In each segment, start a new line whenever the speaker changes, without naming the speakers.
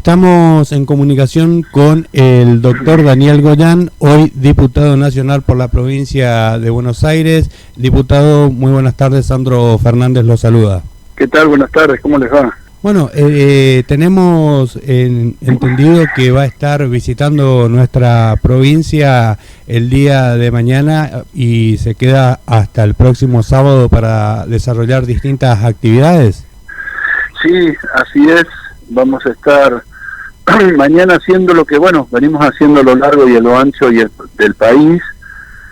Estamos en comunicación con el doctor Daniel Goyán, hoy diputado nacional por la provincia de Buenos Aires. Diputado, muy buenas tardes, Sandro Fernández lo saluda.
¿Qué tal? Buenas tardes, ¿cómo les va?
Bueno, tenemos entendido que va a estar visitando nuestra provincia el día de mañana y se queda hasta el próximo sábado para desarrollar distintas actividades.
Sí, así es. Vamos a estar mañana haciendo lo que, venimos haciendo a lo largo y a lo ancho del país,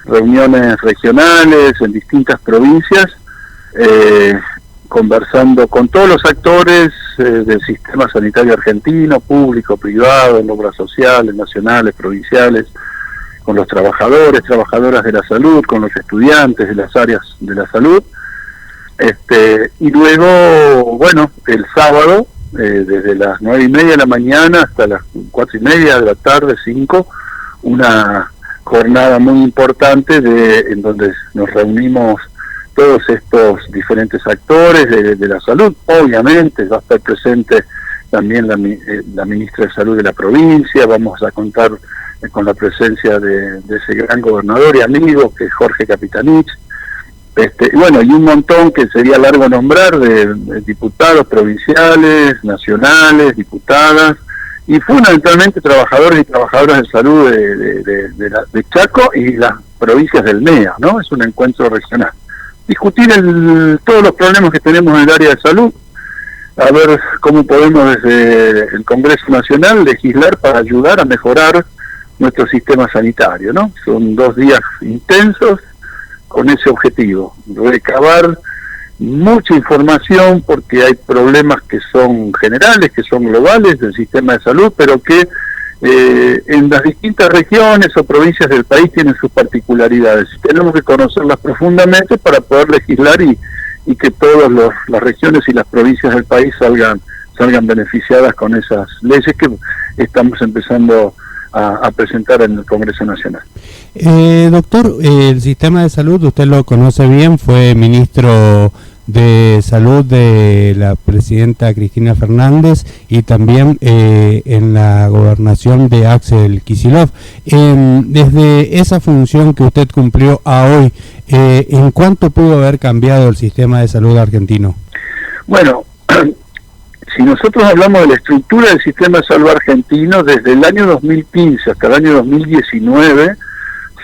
reuniones regionales en distintas provincias, conversando con todos los actores del sistema sanitario argentino, público, privado, en obras sociales, nacionales, provinciales, con los trabajadores, trabajadoras de la salud, con los estudiantes de las áreas de la salud. Y luego, el sábado, desde las 9:30 de la mañana hasta las 4:30 de la tarde, 5, una jornada muy importante en donde nos reunimos todos estos diferentes actores de la salud. Obviamente va a estar presente también la ministra de Salud de la provincia. Vamos a contar con la presencia de ese gran gobernador y amigo que es Jorge Capitanich. Y un montón que sería largo nombrar de diputados provinciales, nacionales, diputadas y fundamentalmente trabajadores y trabajadoras de salud de Chaco y las provincias del MEA, ¿no? Es un encuentro regional. Discutir todos los problemas que tenemos en el área de salud, a ver cómo podemos desde el Congreso Nacional legislar para ayudar a mejorar nuestro sistema sanitario, ¿no? Son 2 días intensos con ese objetivo, recabar mucha información porque hay problemas que son generales, que son globales del sistema de salud, pero que en las distintas regiones o provincias del país tienen sus particularidades. Tenemos que conocerlas profundamente para poder legislar y que todas las regiones y las provincias del país salgan beneficiadas con esas leyes que estamos empezando a presentar en el Congreso Nacional.
Doctor, el sistema de salud, usted lo conoce bien, fue ministro de Salud de la presidenta Cristina Fernández y también en la gobernación de Axel Kicillof. Desde esa función que usted cumplió a hoy, ¿en cuánto pudo haber cambiado el sistema de salud argentino?
Bueno, si nosotros hablamos de la estructura del sistema de salud argentino, desde el año 2015 hasta el año 2019,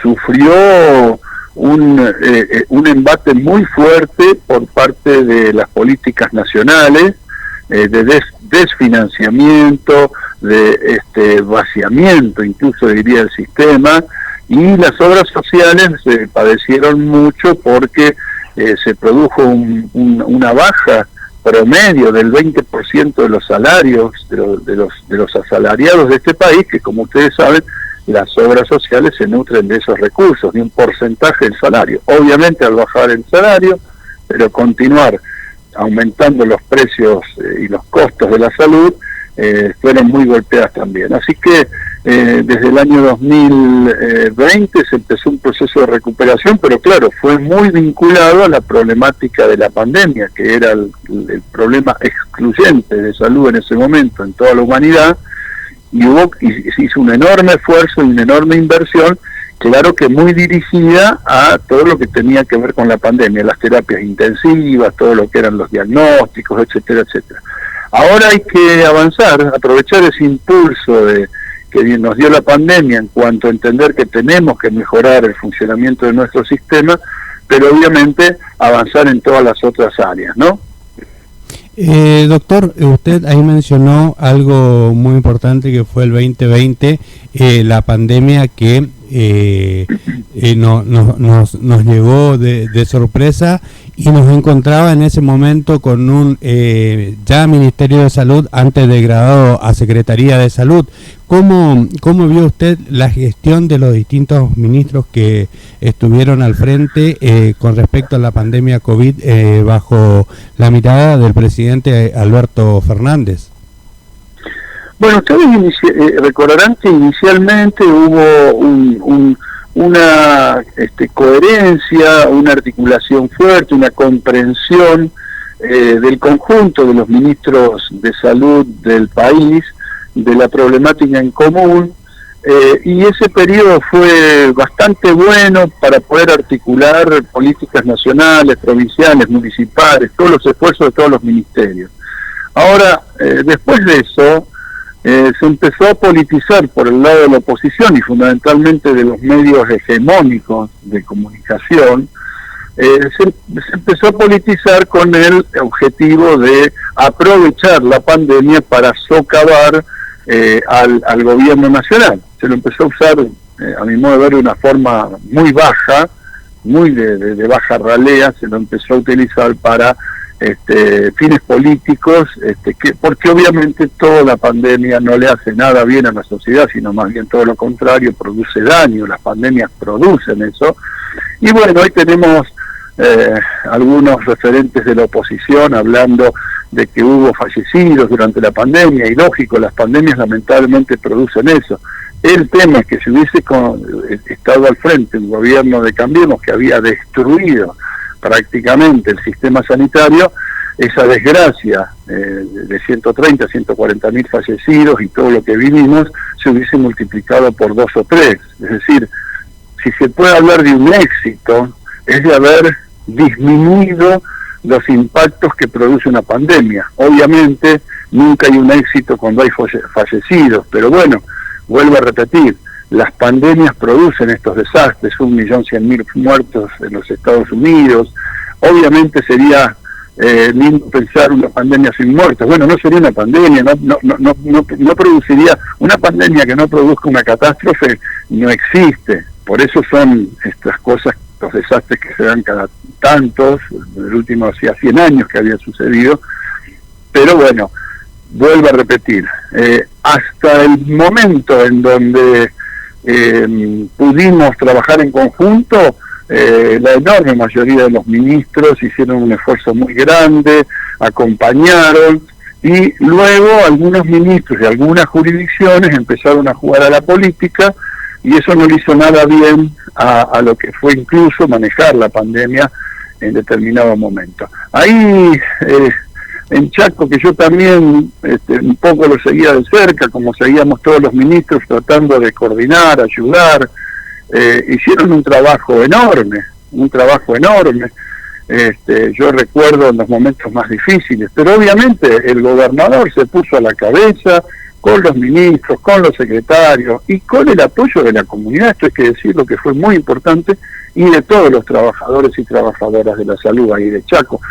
sufrió un embate muy fuerte por parte de las políticas nacionales, de desfinanciamiento, de vaciamiento, incluso diría, del sistema, y las obras sociales padecieron mucho porque se produjo una baja promedio del 20% de los salarios de los asalariados de este país, que como ustedes saben, las obras sociales se nutren de esos recursos, de un porcentaje del salario. Obviamente al bajar el salario, pero continuar aumentando los precios y los costos de la salud, fueron muy golpeadas también. Así que desde el año 2020 se empezó un proceso de recuperación, pero claro, fue muy vinculado a la problemática de la pandemia, que era el problema excluyente de salud en ese momento en toda la humanidad, y se hizo un enorme esfuerzo y una enorme inversión, claro que muy dirigida a todo lo que tenía que ver con la pandemia, las terapias intensivas, todo lo que eran los diagnósticos, etcétera, etcétera. Ahora hay que avanzar, aprovechar ese impulso que nos dio la pandemia en cuanto a entender que tenemos que mejorar el funcionamiento de nuestro sistema, pero obviamente avanzar en todas las otras áreas, ¿no?
Doctor, usted ahí mencionó algo muy importante que fue el 2020, la pandemia que nos llegó de sorpresa y nos encontraba en ese momento con un ya Ministerio de Salud antes degradado a Secretaría de Salud. ¿Cómo vio usted la gestión de los distintos ministros que estuvieron al frente con respecto a la pandemia COVID bajo la mirada del presidente Alberto Fernández?
Bueno, ustedes recordarán que inicialmente hubo una coherencia, una articulación fuerte, una comprensión del conjunto de los ministros de salud del país, de la problemática en común, y ese periodo fue bastante bueno para poder articular políticas nacionales, provinciales, municipales, todos los esfuerzos de todos los ministerios. Ahora, después de eso, se empezó a politizar por el lado de la oposición y fundamentalmente de los medios hegemónicos de comunicación. Se empezó a politizar con el objetivo de aprovechar la pandemia para socavar al gobierno nacional. Se lo empezó a usar, a mi modo de ver, de una forma muy baja, muy de baja ralea. Se lo empezó a utilizar para fines políticos, porque obviamente toda la pandemia no le hace nada bien a la sociedad, sino más bien todo lo contrario, produce daño. Las pandemias producen eso. Y bueno, hoy tenemos algunos referentes de la oposición hablando de que hubo fallecidos durante la pandemia, y lógico, las pandemias lamentablemente producen eso. El tema es que si hubiese estado al frente un gobierno de Cambiemos que había destruido prácticamente el sistema sanitario, esa desgracia de 130, 140 mil fallecidos y todo lo que vivimos se hubiese multiplicado por 2 o 3. Es decir, si se puede hablar de un éxito, es de haber disminuido los impactos que produce una pandemia. Obviamente nunca hay un éxito cuando hay fallecidos, pero bueno, vuelvo a repetir, las pandemias producen estos desastres, 1.100.000 muertos en los Estados Unidos. Obviamente sería lindo pensar una pandemia sin muertos. Bueno, no sería una pandemia, no produciría una pandemia que no produzca una catástrofe, no existe. Por eso son estas cosas, los desastres que se dan cada tantos, el último hacía 100 años que había sucedido. Pero bueno, vuelvo a repetir, hasta el momento en donde pudimos trabajar en conjunto, la enorme mayoría de los ministros hicieron un esfuerzo muy grande, acompañaron, y luego algunos ministros de algunas jurisdicciones empezaron a jugar a la política, y eso no le hizo nada bien a lo que fue incluso manejar la pandemia en determinado momento. Ahí en Chaco, que yo también un poco lo seguía de cerca, como seguíamos todos los ministros tratando de coordinar, ayudar, hicieron un trabajo enorme. Yo recuerdo en los momentos más difíciles, pero obviamente el gobernador se puso a la cabeza con los ministros, con los secretarios y con el apoyo de la comunidad, esto hay que decirlo, que fue muy importante, y de todos los trabajadores y trabajadoras de la salud ahí de Chaco.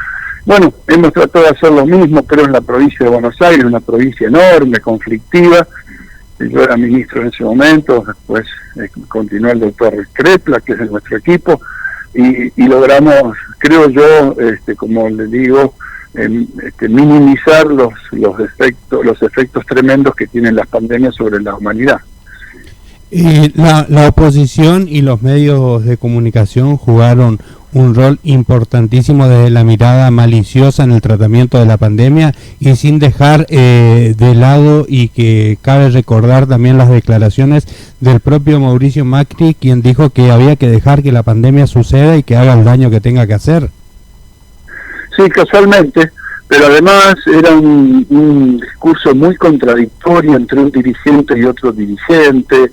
Bueno, hemos tratado de hacer lo mismo, pero en la provincia de Buenos Aires, una provincia enorme, conflictiva. Yo era ministro en ese momento, después continuó el doctor Crepla, que es de nuestro equipo, y logramos, creo yo, como le digo, minimizar los efectos tremendos que tienen las pandemias sobre la humanidad.
La oposición y los medios de comunicación jugaron un rol importantísimo desde la mirada maliciosa en el tratamiento de la pandemia, y sin dejar de lado, y que cabe recordar también las declaraciones del propio Mauricio Macri, quien dijo que había que dejar que la pandemia suceda y que haga el daño que tenga que hacer.
Sí, casualmente, pero además era un discurso muy contradictorio entre un dirigente y otro dirigente.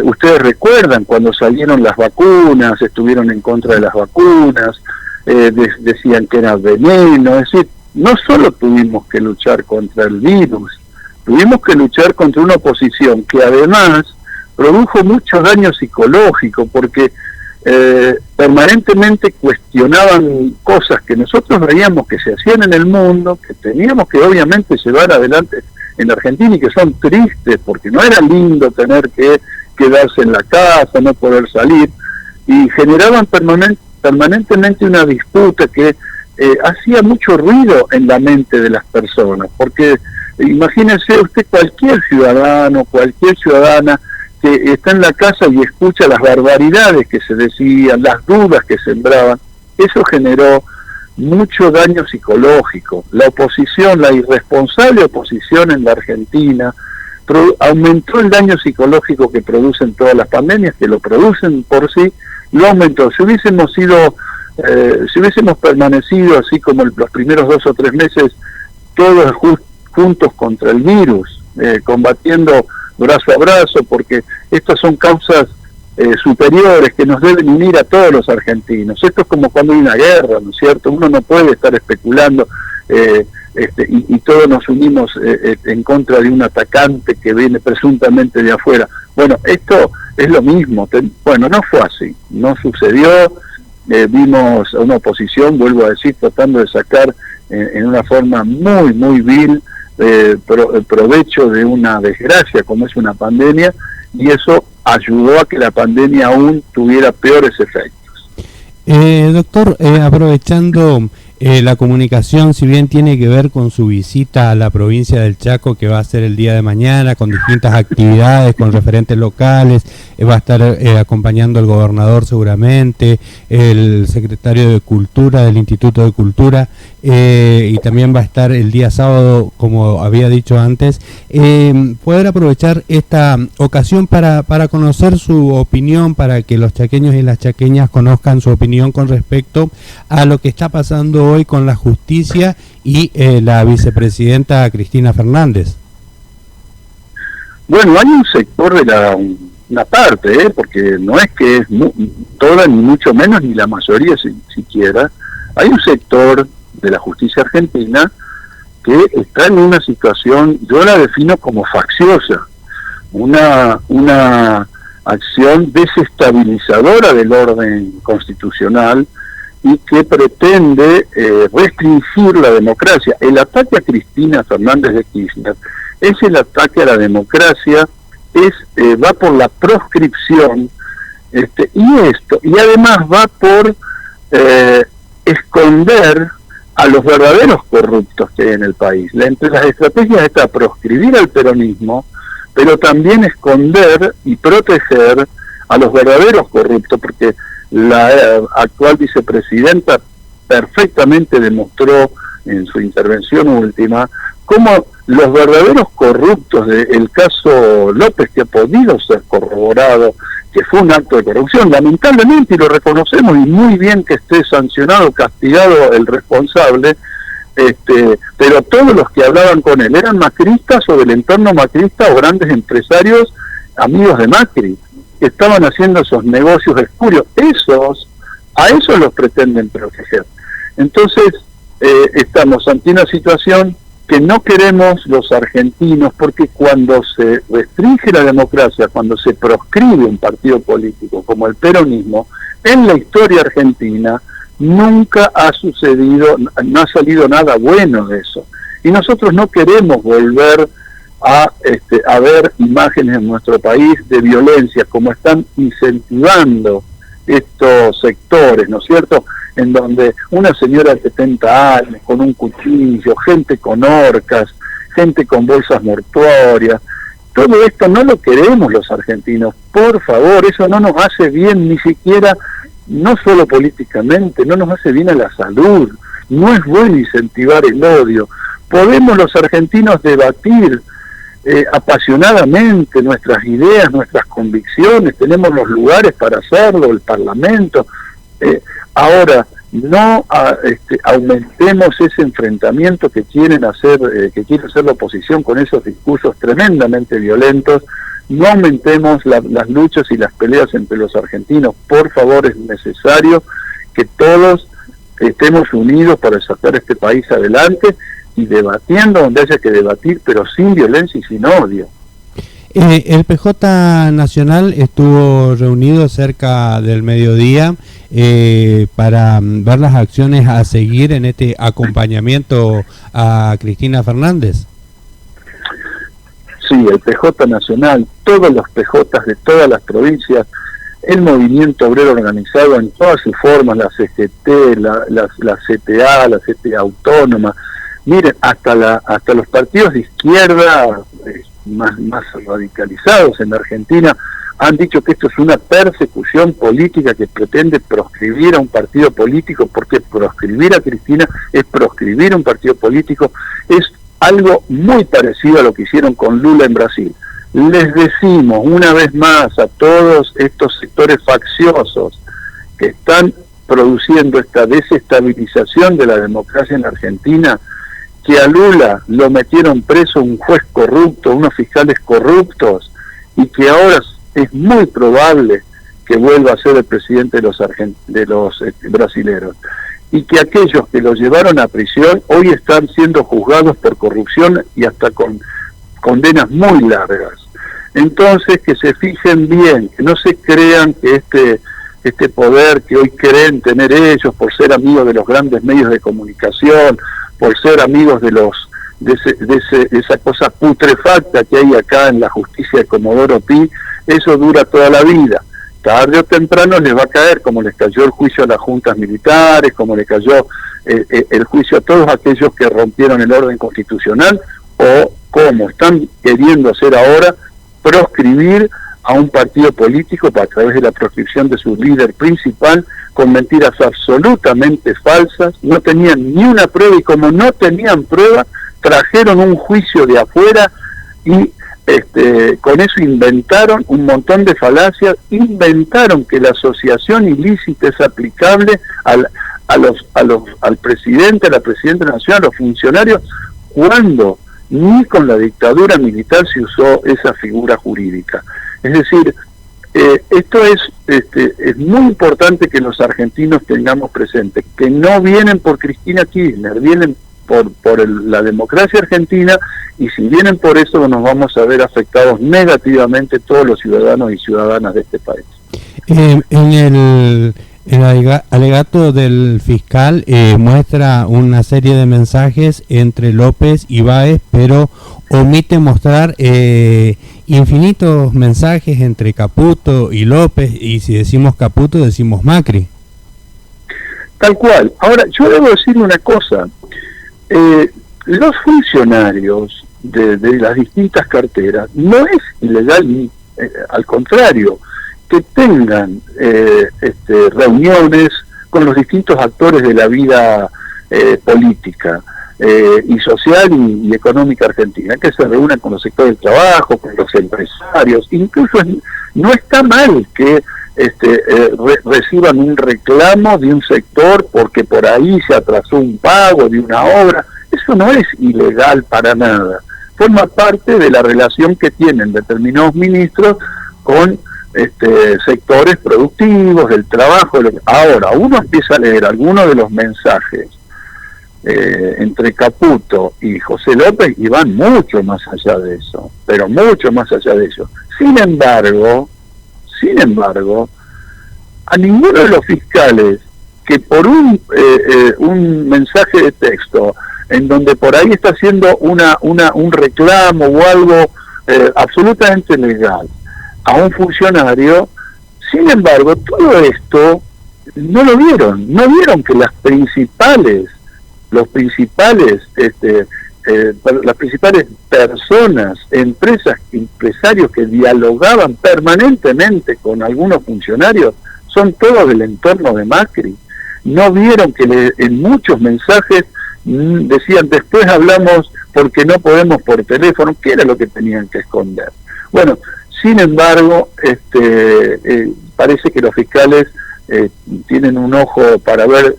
Ustedes recuerdan cuando salieron las vacunas, estuvieron en contra de las vacunas, decían que era veneno. Es decir, no solo tuvimos que luchar contra el virus, tuvimos que luchar contra una oposición que además produjo mucho daño psicológico, porque permanentemente cuestionaban cosas que nosotros veíamos que se hacían en el mundo, que teníamos que obviamente llevar adelante en Argentina, y que son tristes, porque no era lindo tener que quedarse en la casa, no poder salir, y generaban permanentemente una disputa que hacía mucho ruido en la mente de las personas, porque imagínense usted cualquier ciudadano, cualquier ciudadana que está en la casa y escucha las barbaridades que se decían, las dudas que sembraban, eso generó mucho daño psicológico. La oposición, la irresponsable oposición en la Argentina, aumentó el daño psicológico que producen todas las pandemias, que lo producen por sí, lo aumentó. Si hubiésemos permanecido así como los primeros 2 o 3 meses, todos juntos contra el virus, combatiendo brazo a brazo, porque estas son causas superiores que nos deben unir a todos los argentinos. Esto es como cuando hay una guerra, ¿no es cierto? Uno no puede estar especulando y todos nos unimos en contra de un atacante que viene presuntamente de afuera. Bueno, esto es lo mismo. Bueno, no fue así, no sucedió. Vimos a una oposición, vuelvo a decir, tratando de sacar en una forma muy, muy vil provecho de una desgracia como es una pandemia, y eso ayudó a que la pandemia aún tuviera peores efectos.
Doctor, aprovechando la comunicación, si bien tiene que ver con su visita a la provincia del Chaco, que va a ser el día de mañana, con distintas actividades, con referentes locales, va a estar acompañando el gobernador seguramente, el secretario de Cultura del Instituto de Cultura, y también va a estar el día sábado, como había dicho antes, poder aprovechar esta ocasión para conocer su opinión, para que los chaqueños y las chaqueñas conozcan su opinión con respecto a lo que está pasando hoy con la justicia y la vicepresidenta Cristina Fernández.
Bueno, hay un sector de una parte, porque no es que es toda, ni mucho menos, ni la mayoría siquiera. Hay un sector de la justicia argentina que está en una situación, yo la defino como facciosa, una acción desestabilizadora del orden constitucional y que pretende restringir la democracia. El ataque a Cristina Fernández de Kirchner es el ataque a la democracia, va por la proscripción, y además va por esconder a los verdaderos corruptos que hay en el país. Entre las estrategias está proscribir al peronismo, pero también esconder y proteger a los verdaderos corruptos, porque la actual vicepresidenta perfectamente demostró en su intervención última cómo los verdaderos corruptos del caso López, que ha podido ser corroborado que fue un acto de corrupción, lamentablemente, y lo reconocemos, y muy bien que esté sancionado, castigado el responsable, pero todos los que hablaban con él eran macristas o del entorno macrista o grandes empresarios amigos de Macri, que estaban haciendo esos negocios espurios. A esos los pretenden proteger. Entonces, estamos ante una situación que no queremos los argentinos, porque cuando se restringe la democracia, cuando se proscribe un partido político como el peronismo, en la historia argentina nunca ha sucedido, no ha salido nada bueno de eso. Y nosotros no queremos volver a ver imágenes en nuestro país de violencia, como están incentivando estos sectores, ¿no es cierto?, en donde una señora de 70 años con un cuchillo, gente con horcas, gente con bolsas mortuorias, todo esto no lo queremos los argentinos. Por favor, eso no nos hace bien, ni siquiera, no solo políticamente, no nos hace bien a la salud. No es bueno incentivar el odio. Podemos los argentinos debatir apasionadamente nuestras ideas, nuestras convicciones, tenemos los lugares para hacerlo, el Parlamento. Ahora, no aumentemos ese enfrentamiento que quieren hacer la oposición con esos discursos tremendamente violentos. No aumentemos las luchas y las peleas entre los argentinos. Por favor, es necesario que todos estemos unidos para sacar este país adelante y debatiendo donde haya que debatir, pero sin violencia y sin odio.
El PJ Nacional estuvo reunido cerca del mediodía para ver las acciones a seguir en este acompañamiento a Cristina Fernández.
Sí, el PJ Nacional, todos los PJs de todas las provincias, el movimiento obrero organizado en todas sus formas, la CGT, la CTA, la CTA autónoma, miren, hasta los partidos de izquierda más radicalizados en la Argentina han dicho que esto es una persecución política que pretende proscribir a un partido político, porque proscribir a Cristina es proscribir a un partido político. Es algo muy parecido a lo que hicieron con Lula en Brasil. Les decimos una vez más a todos estos sectores facciosos que están produciendo esta desestabilización de la democracia en la Argentina, que a Lula lo metieron preso un juez corrupto, unos fiscales corruptos, y que ahora es muy probable que vuelva a ser el presidente de los brasileros, y que aquellos que lo llevaron a prisión hoy están siendo juzgados por corrupción y hasta con condenas muy largas. Entonces, que se fijen bien, que no se crean que este poder que hoy creen tener ellos por ser amigos de los grandes medios de comunicación, por ser amigos de esa cosa putrefacta que hay acá en la justicia de Comodoro Pi, eso dura toda la vida. Tarde o temprano les va a caer, como les cayó el juicio a las juntas militares, como le cayó el juicio a todos aquellos que rompieron el orden constitucional, o como están queriendo hacer ahora, proscribir a un partido político a través de la proscripción de su líder principal, con mentiras absolutamente falsas. No tenían ni una prueba, y como no tenían prueba, trajeron un juicio de afuera y con eso inventaron un montón de falacias, inventaron que la asociación ilícita es aplicable al presidente, a la presidenta nacional, a los funcionarios, cuando ni con la dictadura militar se usó esa figura jurídica. Es decir, esto es muy importante que los argentinos tengamos presente, que no vienen por Cristina Kirchner, vienen por la democracia argentina, y si vienen por eso nos vamos a ver afectados negativamente todos los ciudadanos y ciudadanas de este país.
En el alegato del fiscal muestra una serie de mensajes entre López y Báez, pero omite mostrar infinitos mensajes entre Caputo y López, y si decimos Caputo decimos Macri.
Tal cual. Ahora, yo debo decir una cosa. Los funcionarios de las distintas carteras, no es ilegal, al contrario, que tengan reuniones con los distintos actores de la vida política y social y económica argentina, que se reúnan con los sectores del trabajo, con los empresarios. Incluso no está mal que reciban un reclamo de un sector porque por ahí se atrasó un pago de una obra. Eso no es ilegal para nada, forma parte de la relación que tienen determinados ministros con sectores productivos, del trabajo. Ahora, uno empieza a leer algunos de los mensajes entre Caputo y José López y van mucho más allá de eso, pero mucho más allá de eso. Sin embargo, a ninguno de los fiscales que por un mensaje de texto en donde por ahí está haciendo un reclamo o algo absolutamente legal a un funcionario, sin embargo, todo esto no lo vieron, no vieron que las principales personas, empresarios que dialogaban permanentemente con algunos funcionarios son todos del entorno de Macri. No vieron que en muchos mensajes decían después hablamos porque no podemos por teléfono, que era lo que tenían que esconder. Bueno, sin embargo, parece que los fiscales tienen un ojo para ver,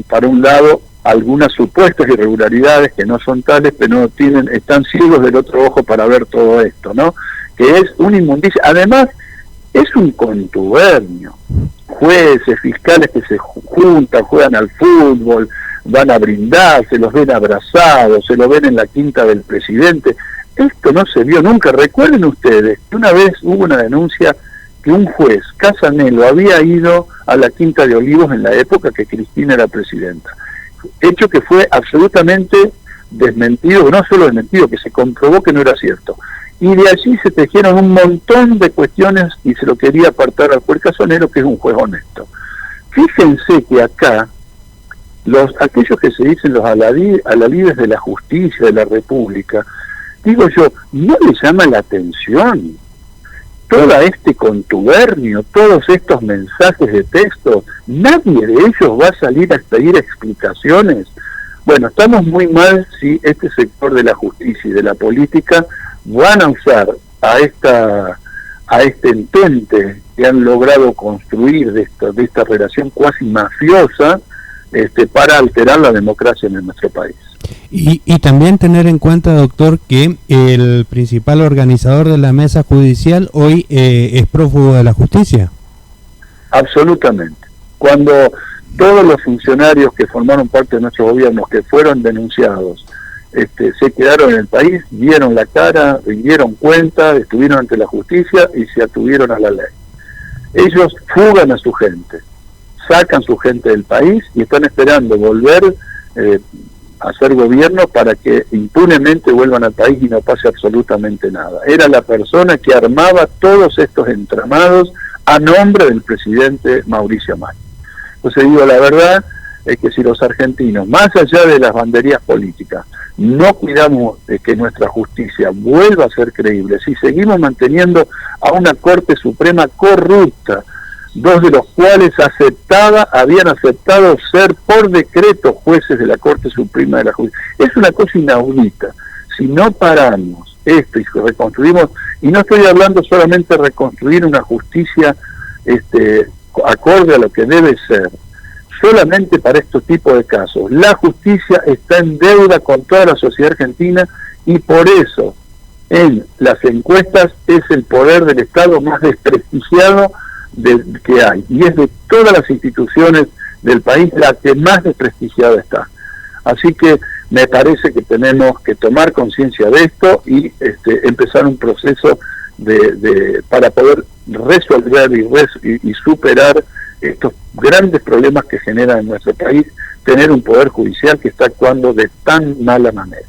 para un lado, algunas supuestas irregularidades que no son tales, pero están ciegos del otro ojo para ver todo esto, ¿no? Que es una inmundicia. Además, es un contubernio. Jueces, fiscales que se juntan, juegan al fútbol, van a brindar, se los ven abrazados, se los ven en la quinta del presidente. Esto no se vio nunca. Recuerden ustedes que una vez hubo una denuncia que un juez, Casanelo, había ido a la Quinta de Olivos en la época que Cristina era presidenta. Hecho que fue absolutamente desmentido, no solo desmentido, que se comprobó que no era cierto. Y de allí se tejieron un montón de cuestiones y se lo quería apartar al juez Casanelo, que es un juez honesto. Fíjense que acá, aquellos que se dicen los alalides de la justicia, de la república, digo yo, ¿no les llama la atención todo este contubernio, todos estos mensajes de texto? Nadie de ellos va a salir a pedir explicaciones. Bueno, estamos muy mal si este sector de la justicia y de la política van a usar a este entente que han logrado construir de esta relación cuasi mafiosa para alterar la democracia en nuestro país.
Y también tener en cuenta, doctor, que el principal organizador de la mesa judicial hoy es prófugo de la justicia.
Absolutamente. Cuando todos los funcionarios que formaron parte de nuestros gobiernos, que fueron denunciados, se quedaron en el país, dieron la cara, rindieron cuenta, estuvieron ante la justicia y se atuvieron a la ley. Ellos fugan a su gente, sacan su gente del país y están esperando volver a hacer gobierno para que impunemente vuelvan al país y no pase absolutamente nada. Era la persona que armaba todos estos entramados a nombre del presidente Mauricio Macri. Entonces digo, la verdad es que si los argentinos, más allá de las banderías políticas, no cuidamos de que nuestra justicia vuelva a ser creíble, si seguimos manteniendo a una Corte Suprema corrupta, dos de los cuales habían aceptado ser por decreto jueces de la Corte Suprema de la Justicia. Es una cosa inaudita. Si no paramos esto y reconstruimos, y no estoy hablando solamente de reconstruir una justicia acorde a lo que debe ser, solamente para estos tipos de casos. La justicia está en deuda con toda la sociedad argentina y por eso en las encuestas es el poder del Estado más desprestigiado que hay, y es de todas las instituciones del país la que más desprestigiada está. Así que me parece que tenemos que tomar conciencia de esto y empezar un proceso para poder resolver y superar estos grandes problemas que generan en nuestro país, tener un poder judicial que está actuando de tan mala manera.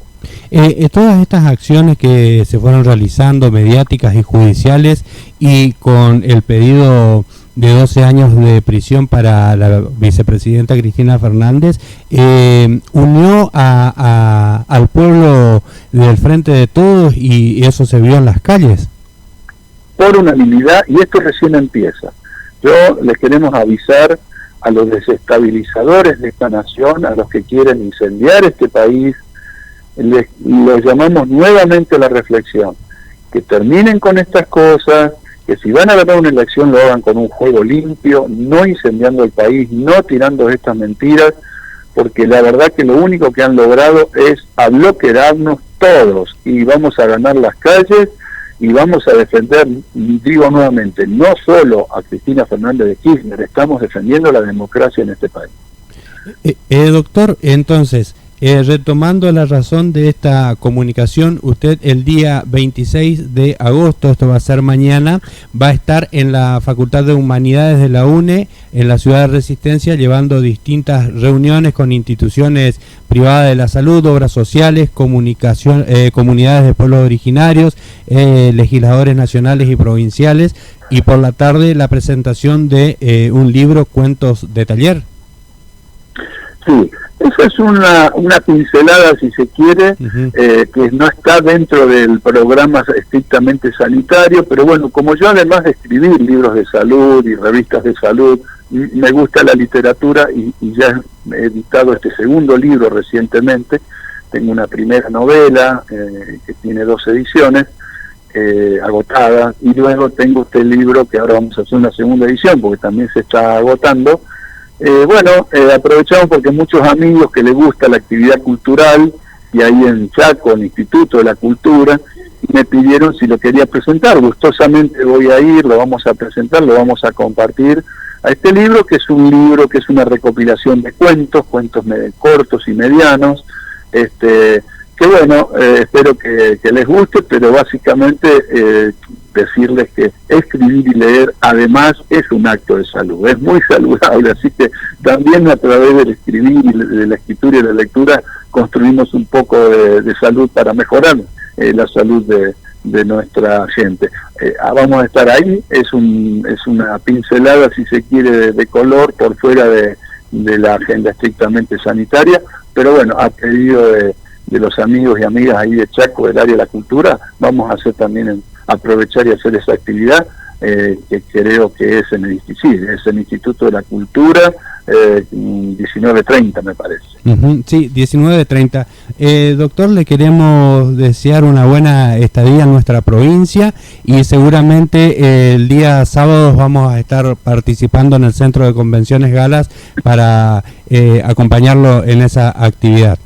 Todas estas acciones que se fueron realizando, mediáticas y judiciales, y con el pedido de 12 años de prisión para la vicepresidenta Cristina Fernández, unió al pueblo del Frente de Todos, y eso se vio en las calles.
Por unanimidad, y esto recién empieza. Yo les queremos avisar a los desestabilizadores de esta nación, a los que quieren incendiar este país, los llamamos nuevamente a la reflexión, que terminen con estas cosas, que si van a ganar una elección lo hagan con un juego limpio, no incendiando el país, no tirando estas mentiras, porque la verdad que lo único que han logrado es abloquerarnos todos, y vamos a ganar las calles, y vamos a defender, digo nuevamente, no solo a Cristina Fernández de Kirchner, estamos defendiendo la democracia en este país.
Doctor, entonces, retomando la razón de esta comunicación, usted el día 26 de agosto, esto va a ser mañana, va a estar en la Facultad de Humanidades de la UNE, en la ciudad de Resistencia, llevando distintas reuniones con instituciones privadas de la salud, obras sociales, comunidades de pueblos originarios, legisladores nacionales y provinciales, y por la tarde la presentación de un libro, Cuentos de Taller.
Sí. Esa es una pincelada, si se quiere, que no está dentro del programa estrictamente sanitario, pero bueno, como yo además de escribir libros de salud y revistas de salud, me gusta la literatura y ya he editado este segundo libro recientemente. Tengo una primera novela que tiene 2 ediciones agotadas, y luego tengo este libro que ahora vamos a hacer una segunda edición porque también se está agotando. Aprovechamos porque muchos amigos que les gusta la actividad cultural, y ahí en Chaco, el Instituto de la Cultura, me pidieron si lo quería presentar. Gustosamente voy a ir, lo vamos a presentar, lo vamos a compartir a este libro, que es un libro que es una recopilación de cuentos cortos y medianos, que bueno, espero que les guste, pero básicamente decirles que escribir y leer además es un acto de salud, es muy saludable, así que también a través del escribir y de la escritura y la lectura construimos un poco de salud para mejorar la salud de nuestra gente. Vamos a estar ahí, es una pincelada, si se quiere, de color por fuera de la agenda estrictamente sanitaria, pero bueno, a pedido de los amigos y amigas ahí de Chaco, del área de la cultura, vamos a hacer también aprovechar y hacer esa actividad que creo que es en el Instituto de la Cultura, 19:30 me parece.
Sí, 19:30. Doctor, le queremos desear una buena estadía en nuestra provincia, y seguramente el día sábado vamos a estar participando en el Centro de Convenciones Galas para acompañarlo en esa actividad.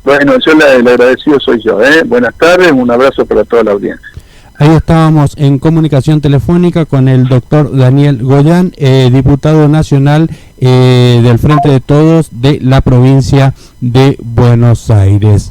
Bueno, yo el agradecido soy yo. Buenas tardes, un abrazo para toda la audiencia.
Ahí estábamos en comunicación telefónica con el doctor Daniel Goyán, diputado nacional del Frente de Todos de la provincia de Buenos Aires.